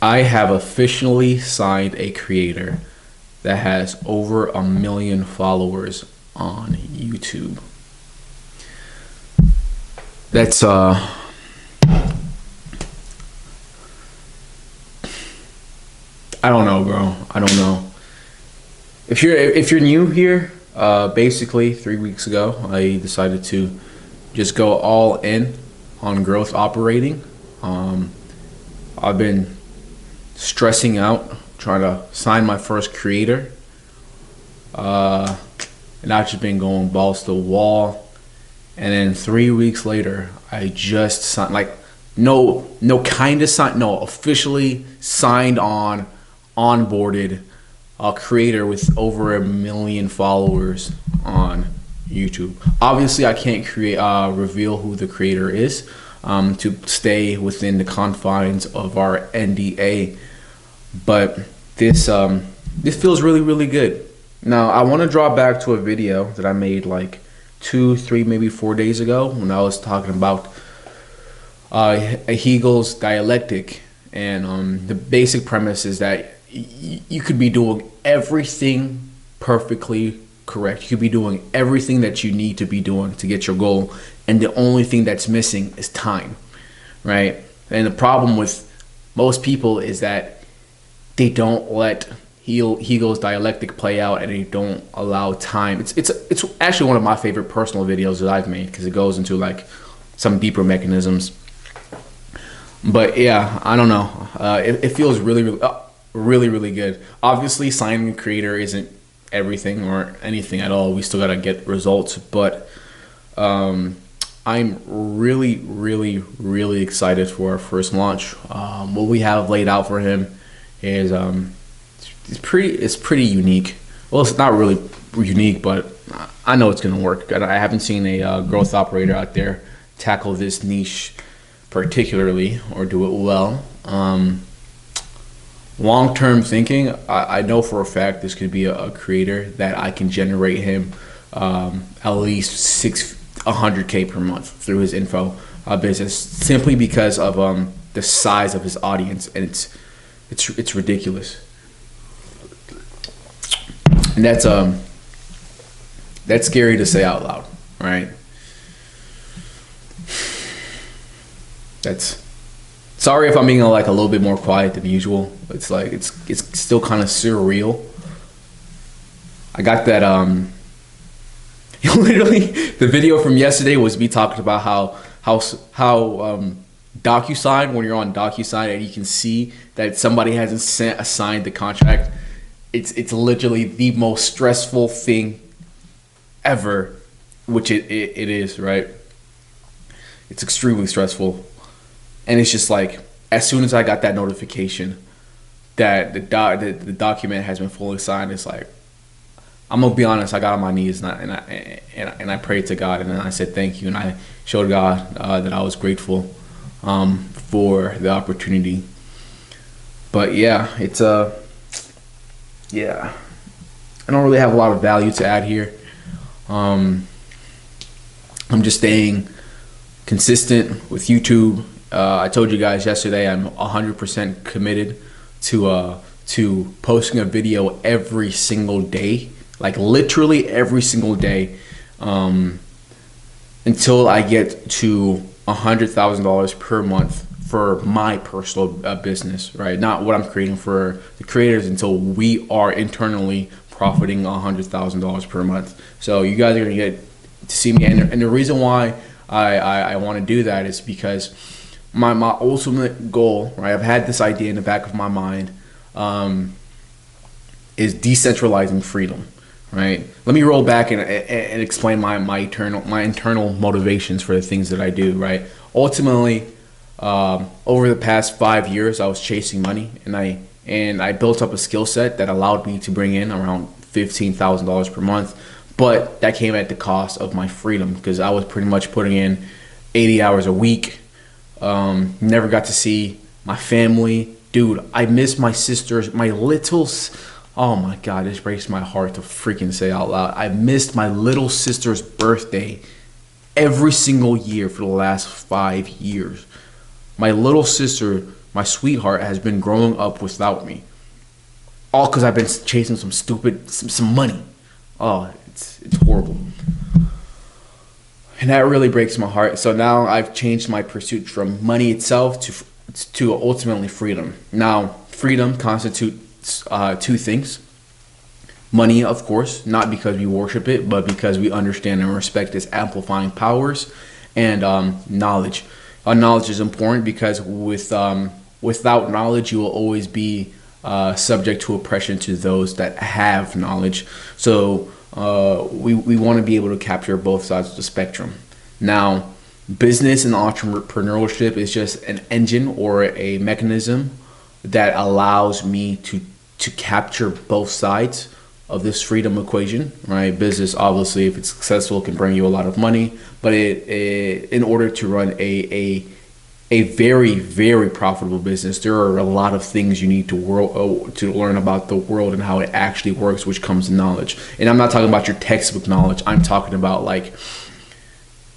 I have officially signed a creator that has over 1 million followers on YouTube. That's I don't know, bro. I don't know. If you're new here, basically 3 weeks ago, I decided to just go all in on growth operating. Um, I've been stressing out trying to sign my first creator, uh, and I've just been going balls to the wall. And then 3 weeks later, I just signed, like, no kind of signed, no, officially signed on, onboarded a creator with over 1 million followers on YouTube. Obviously, I can't reveal who the creator is, to stay within the confines of our NDA. But this feels really, really good. Now, I want to draw back to a video that I made like 2, 3, maybe 4 days ago when I was talking about Hegel's dialectic, and the basic premise is that you could be doing everything perfectly correct. You could be doing everything that you need to be doing to get your goal, and the only thing that's missing is time, right? And the problem with most people is that they don't let Hegel's dialectic play out, and they don't allow time. It's actually one of my favorite personal videos that I've made because it goes into like some deeper mechanisms. But yeah, I don't know. It feels really, really, really good. Obviously, signing a creator isn't everything or anything at all. We still gotta get results, but I'm really, really, really excited for our first launch. What we have laid out for him is it's pretty unique. Well, it's not really unique, but I know it's gonna work. I haven't seen a growth operator out there tackle this niche particularly or do it well. Long-term thinking, I know for a fact this could be a creator that I can generate him at least 100K per month through his info business, simply because of the size of his audience, and it's ridiculous. And that's scary to say out loud, right? That's Sorry if I'm being like a little bit more quiet than usual. It's like it's still kind of surreal. I got that literally the video from yesterday was me talking about how DocuSign, when you're on DocuSign and you can see that somebody hasn't assigned the contract, it's literally the most stressful thing ever, which it is, right? It's extremely stressful. And it's just like, as soon as I got that notification that the document has been fully signed, it's like, I'm gonna be honest, I got on my knees and I prayed to God, and then I said thank you, and I showed God that I was grateful for the opportunity. But yeah, yeah, I don't really have a lot of value to add here. I'm just staying consistent with YouTube. I told you guys yesterday I'm 100% committed to posting a video every single day, like literally every single day, until I get to $100,000 per month for my personal business, right? Not what I'm creating for the creators, until we are internally profiting $100,000 per month. So you guys are gonna get to see me, and the reason why I want to do that is because my ultimate goal, right? I've had this idea in the back of my mind, is decentralizing freedom, right? Let me roll back and explain my internal motivations for the things that I do, right? Ultimately, over the past 5 years, I was chasing money, and I built up a skill set that allowed me to bring in around $15,000 per month, but that came at the cost of my freedom, because I was pretty much putting in 80 hours a week. Never got to see my family. Dude, I miss my sisters, oh my God, this breaks my heart to freaking say out loud. I missed my little sister's birthday every single year for the last 5 years. My little sister my sweetheart, has been growing up without me. All because I've been chasing some money. Oh, it's horrible. And that really breaks my heart. So now I've changed my pursuit from money itself to ultimately freedom. Now, freedom constitutes two things. Money, of course, not because we worship it, but because we understand and respect its amplifying powers, and knowledge. Knowledge is important because without knowledge, you will always be subject to oppression to those that have knowledge. So we want to be able to capture both sides of the spectrum. Now, business and entrepreneurship is just an engine or a mechanism that allows me to capture both sides of this freedom equation, right? Business, obviously, if it's successful, can bring you a lot of money, but in order to run a very, very profitable business, there are a lot of things you need to learn about the world and how it actually works, which comes to knowledge. And I'm not talking about your textbook knowledge. I'm talking about like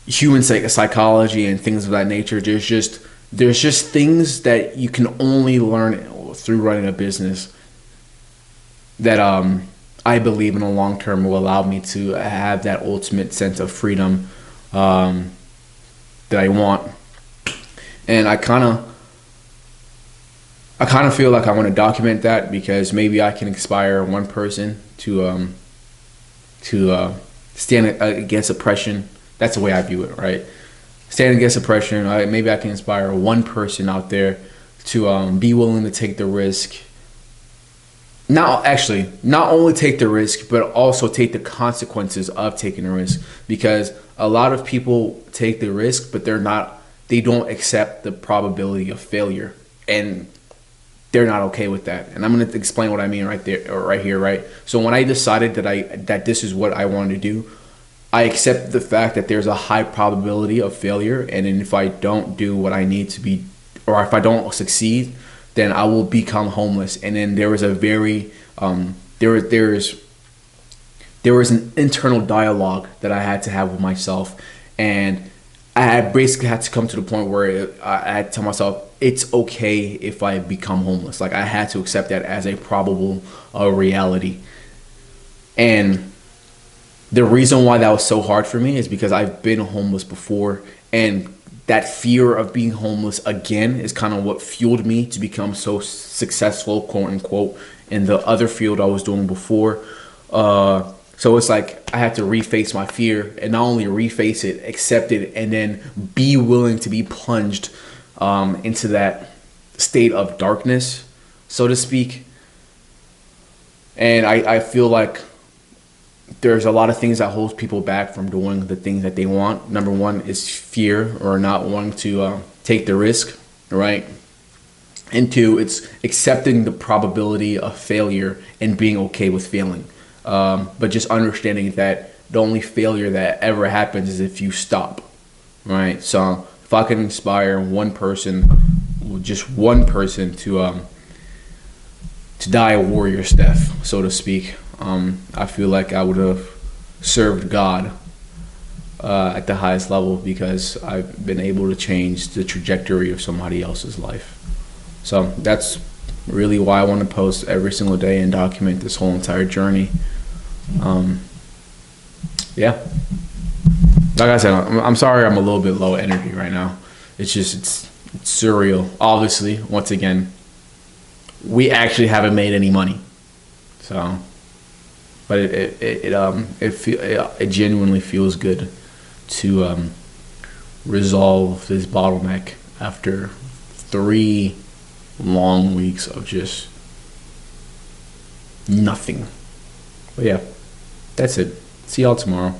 human psychology and things of that nature. There's just things that you can only learn through running a business that I believe in the long term will allow me to have that ultimate sense of freedom that I want. And I kind of feel like I want to document that, because maybe I can inspire one person to stand against oppression. That's the way I view it, right? Stand against oppression. Maybe I can inspire one person out there to be willing to take the risk. Not only take the risk, but also take the consequences of taking the risk. Because a lot of people take the risk, but they don't accept the probability of failure, and they're not okay with that. And I'm going to explain what I mean right here, right? So when I decided that this is what I wanted to do, I accept the fact that there's a high probability of failure, and then if I don't do what I need to be, or if I don't succeed, then I will become homeless. And then there was a very there was an internal dialogue that I had to have with myself, and I basically had to come to the point where I had to tell myself it's okay if I become homeless. Like, I had to accept that as a probable reality. And the reason why that was so hard for me is because I've been homeless before, and that fear of being homeless again is kind of what fueled me to become so successful, quote unquote, in the other field I was doing before. So it's like I had to reface my fear, and not only reface it, accept it, and then be willing to be plunged into that state of darkness, so to speak. And I feel like there's a lot of things that holds people back from doing the things that they want. Number one is fear, or not wanting to take the risk, right? And two, it's accepting the probability of failure and being okay with failing. But just understanding that the only failure that ever happens is if you stop, right? So if I can inspire one person, just one person to die a warrior's death, so to speak, I feel like I would have served God at the highest level, because I've been able to change the trajectory of somebody else's life. So that's really why I want to post every single day and document this whole entire journey. Yeah. Like I said, I'm sorry I'm a little bit low energy right now. It's surreal. Obviously, once again, we actually haven't made any money. So, but it genuinely feels good to resolve this bottleneck after 3 long weeks of just nothing. But yeah, that's it. See y'all tomorrow.